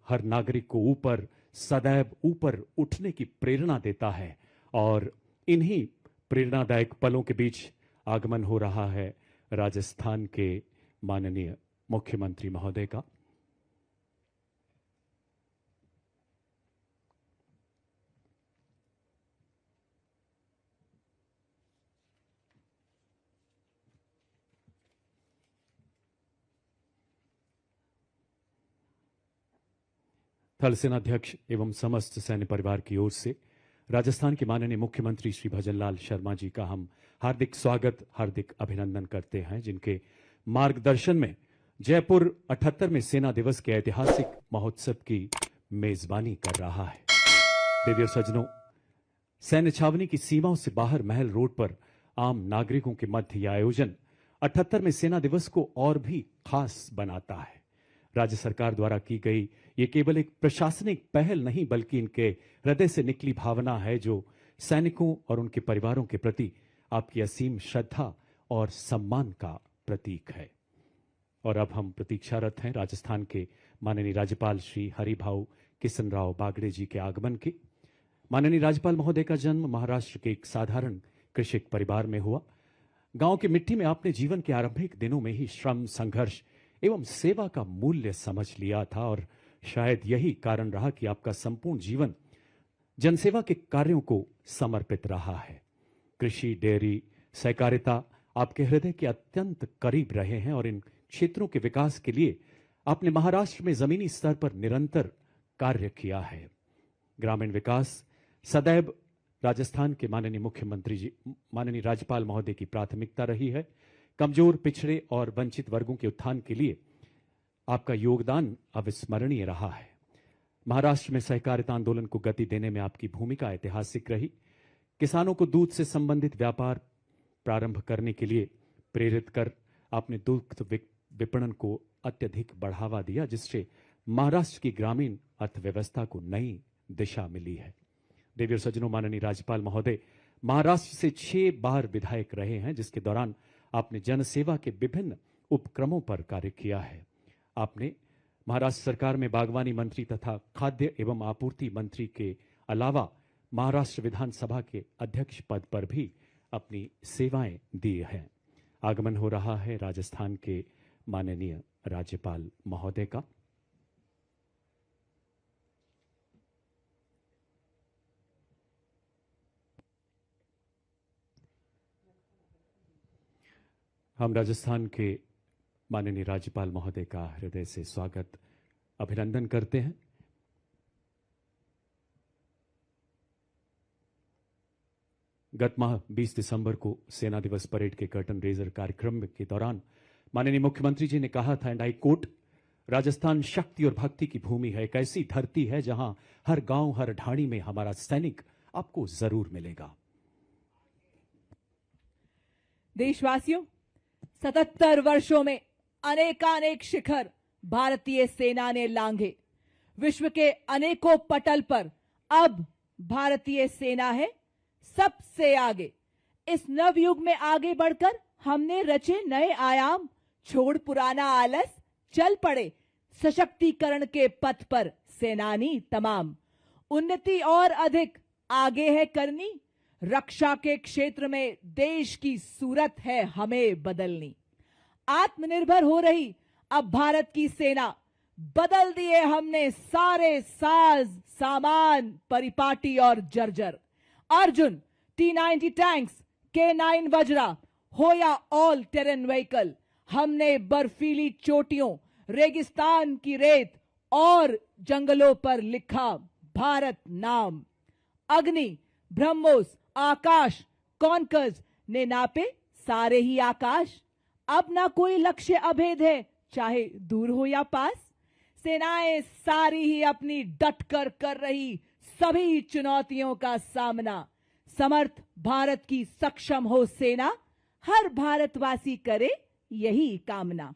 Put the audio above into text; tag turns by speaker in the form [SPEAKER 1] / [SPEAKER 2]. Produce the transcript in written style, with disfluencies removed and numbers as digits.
[SPEAKER 1] हर नागरिक को ऊपर, सदैव ऊपर उठने की प्रेरणा देता है। और इन्हीं प्रेरणादायक पलों के बीच आगमन हो रहा है राजस्थान के माननीय मुख्यमंत्री महोदय का। थल सेनाध्यक्ष एवं समस्त सैन्य परिवार की ओर से राजस्थान के माननीय मुख्यमंत्री श्री भजनलाल शर्मा जी का हम हार्दिक स्वागत, हार्दिक अभिनंदन करते हैं, जिनके मार्गदर्शन में जयपुर 78वें सेना दिवस के ऐतिहासिक महोत्सव की मेजबानी कर रहा है। देवी और सज्जनों, सैन्य छावनी की सीमाओं से बाहर महल रोड पर आम नागरिकों के मध्य यह आयोजन 78वें सेना दिवस को और भी खास बनाता है। राज्य सरकार द्वारा की गई ये केवल एक प्रशासनिक पहल नहीं, बल्कि इनके हृदय से निकली भावना है, जो सैनिकों और उनके परिवारों के प्रति आपकी असीम श्रद्धा और सम्मान का प्रतीक है। और अब हम प्रतीक्षारत हैं राजस्थान के माननीय राज्यपाल श्री हरिभाऊ किसनराव बागड़े जी के आगमन की। माननीय राज्यपाल महोदय का जन्म महाराष्ट्र के एक साधारण कृषक परिवार में हुआ। गांव की मिट्टी में आपने जीवन के आरंभिक दिनों में ही श्रम, संघर्ष एवं सेवा का मूल्य समझ लिया था, और शायद यही कारण रहा कि आपका संपूर्ण जीवन जनसेवा के कार्यों को समर्पित रहा है। कृषि, डेयरी, सहकारिता आपके हृदय के अत्यंत करीब रहे हैं, और इन क्षेत्रों के विकास के लिए आपने महाराष्ट्र में जमीनी स्तर पर निरंतर कार्य किया है। ग्रामीण विकास सदैव राजस्थान के माननीय मुख्यमंत्री जी, माननीय राज्यपाल महोदय की प्राथमिकता रही है। कमजोर, पिछड़े और वंचित वर्गों के उत्थान के लिए आपका योगदान अविस्मरणीय रहा है। महाराष्ट्र में सहकारिता आंदोलन को गति देने में आपकी भूमिका ऐतिहासिक रही। किसानों को दूध से संबंधित व्यापार प्रारंभ करने के लिए प्रेरित कर आपने दुग्ध विपणन को अत्यधिक बढ़ावा दिया, जिससे महाराष्ट्र की ग्रामीण अर्थव्यवस्था को नई दिशा मिली है। देवी और सज्जनों, माननीय राज्यपाल महोदय महाराष्ट्र से 6 बार विधायक रहे हैं, जिसके दौरान आपने जनसेवा के विभिन्न उपक्रमों पर कार्य किया है। आपने महाराष्ट्र सरकार में बागवानी मंत्री तथा खाद्य एवं आपूर्ति मंत्री के अलावा महाराष्ट्र विधानसभा के अध्यक्ष पद पर भी अपनी सेवाएं दी हैं। आगमन हो रहा है राजस्थान के माननीय राज्यपाल महोदय का। हम राजस्थान के माननीय राज्यपाल महोदय का हृदय से स्वागत, अभिनंदन करते हैं। गत माह 20 दिसंबर को सेना दिवस परेड के कर्टन रेजर कार्यक्रम के दौरान माननीय मुख्यमंत्री जी ने कहा था, एंड आई कोट, राजस्थान शक्ति और भक्ति की भूमि है, एक ऐसी धरती है जहां हर गांव, हर ढाणी में हमारा सैनिक आपको जरूर मिलेगा।
[SPEAKER 2] देशवासियों, 77 वर्षों में अनेकानेक शिखर भारतीय सेना ने लांघे। विश्व के अनेकों पटल पर अब भारतीय सेना है सबसे आगे। इस नवयुग में आगे बढ़कर हमने रचे नए आयाम, छोड़ पुराना आलस, चल पड़े सशक्तिकरण के पथ पर सेनानी तमाम। उन्नति और अधिक आगे है करनी, रक्षा के क्षेत्र में देश की सूरत है हमें बदलनी। आत्मनिर्भर हो रही अब भारत की सेना, बदल दिए हमने सारे साज सामान, परिपाटी और जर्जर। Arjun, T-90 tanks, K9 Vajra हो या ऑल टेरेन व्हीकल, हमने बर्फीली चोटियों, रेगिस्तान की रेत और जंगलों पर लिखा भारत नाम। अग्नि, ब्रह्मोस, आकाश, कॉन्कर्स ने नापे सारे ही आकाश। अब ना कोई लक्ष्य अभेद है, चाहे दूर हो या पास। सेनाएं सारी ही अपनी डटकर कर रही सभी चुनौतियों का सामना। समर्थ भारत की सक्षम हो सेना, हर भारतवासी करे यही कामना।